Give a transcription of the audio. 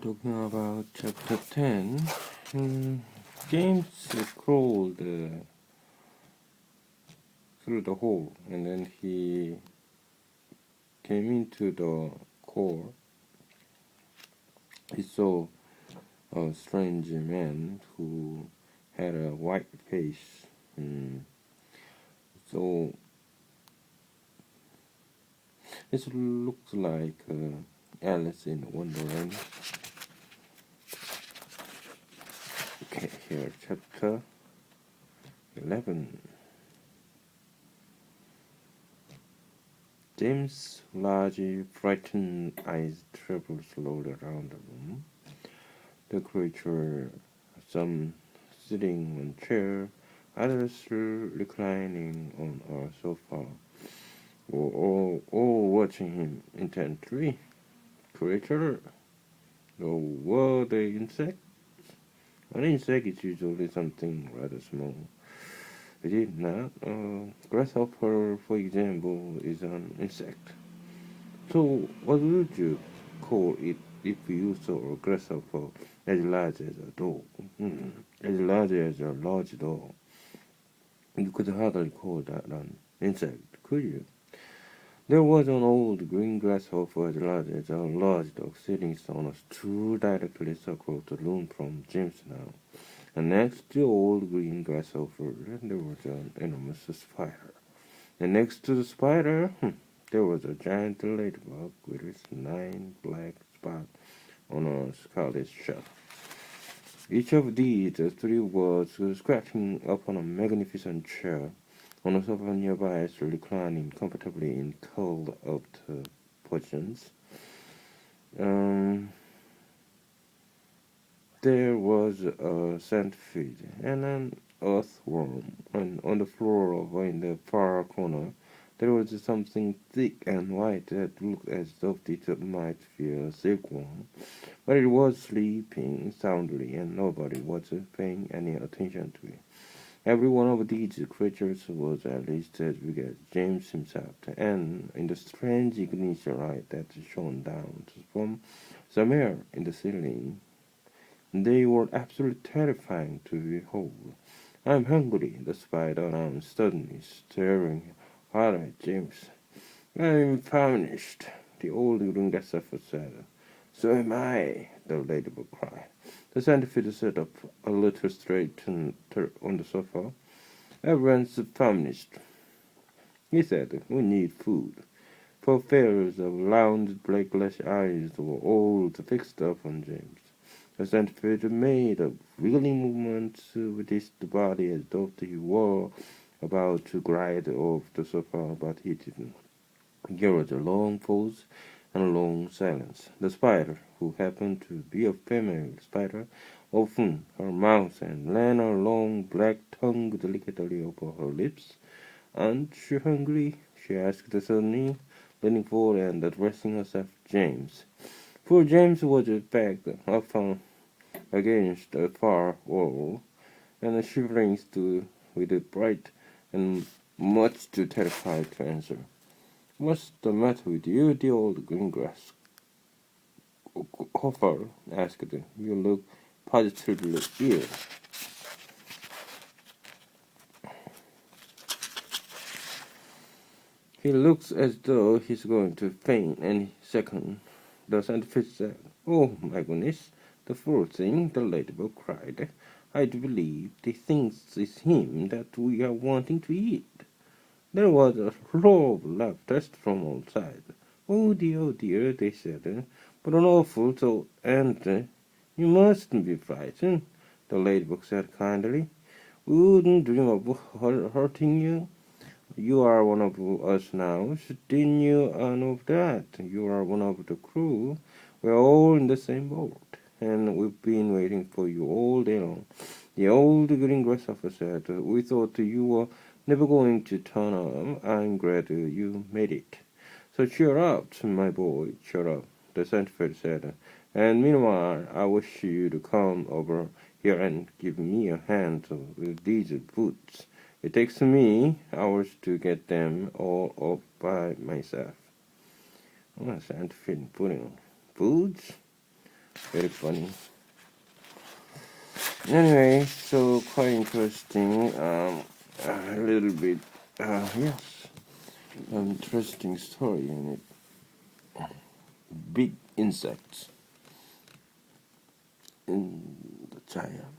Talking about chapter 10, James crawled through the hole and then he came into the core. He saw a strange man who had a white face. So this looks like Alice in Wonderland. Okay, here, chapter 11. James' large, frightened eyes traveled slowly around the room. The creature, some sitting on a chair, others reclining on a sofa, were all watching him intently. Creature? No, were they insects? An insect is usually something rather small. Is it not? Grasshopper, for example, is an insect. So, what would you call it if you saw a grasshopper as large as a dog? As large as a large dog. You could hardly call that an insect, could you? There was an old green grasshopper as large as a large dog sitting on a stool directly across the room from James now. And next to the old green grasshopper, there was an enormous spider. And next to the spider, there was a giant ladybug with its 9 black spots on a scarlet shell. Each of these three was scratching up on a magnificent chair on a sofa nearby, reclining comfortably in curled-up positions. There was a centipede and an earthworm, and on the floor in the far corner there was something thick and white that looked as though it might be a silkworm, but it was sleeping soundly and nobody was paying any attention to it. Every one of these creatures was at least as big as James himself, and in the strange ignition light that shone down from somewhere in the ceiling, they were absolutely terrifying to behold. "I'm hungry," the spider announced, suddenly staring hard at James. "I'm famished," the old green grasshopper said. "So am I," the ladybug cried. The centipede sat up a little straight on the sofa. "Everyone's famished," he said. "We need food." 4 pairs of round black-lashed eyes were all fixed up on James. The centipede made a wriggling movement with its body as though he were about to glide off the sofa, but he didn't. There was a long pause and a long silence. The spider, who happened to be a female spider, opened her mouth and ran a long black tongue delicately over her lips. "Aren't you hungry?" she asked suddenly, leaning forward and addressing herself to James. For James was backed up against a far wall, and shivering stood with a bright and much too terrified to answer. "What's the matter with you, the old green grass hopper?" asked. "You look positively ill." "He looks as though he's going to faint any second," the centipede said. "Oh, my goodness, the poor thing," the ladybug cried. "I do believe he thinks it's him that we are wanting to eat." There was a roar of laughter from all sides. Oh dear," they said. "But an awful thought, and you mustn't be frightened," the ladybug said kindly. "We wouldn't dream of hurting you. You are one of us now. Didn't you know that? You are one of the crew. We're all in the same boat, and we've been waiting for you all day long." The old green grasshopper said, "We thought you were never going to turn up. I'm glad you made it. So cheer up, my boy, cheer up," the centipede said. "And meanwhile, I wish you to come over here and give me a hand with these boots. It takes me hours to get them all off by myself." Centipede putting on boots? Very funny. Anyway, so quite interesting. A little bit, yes, interesting story in it. Big insects in the China.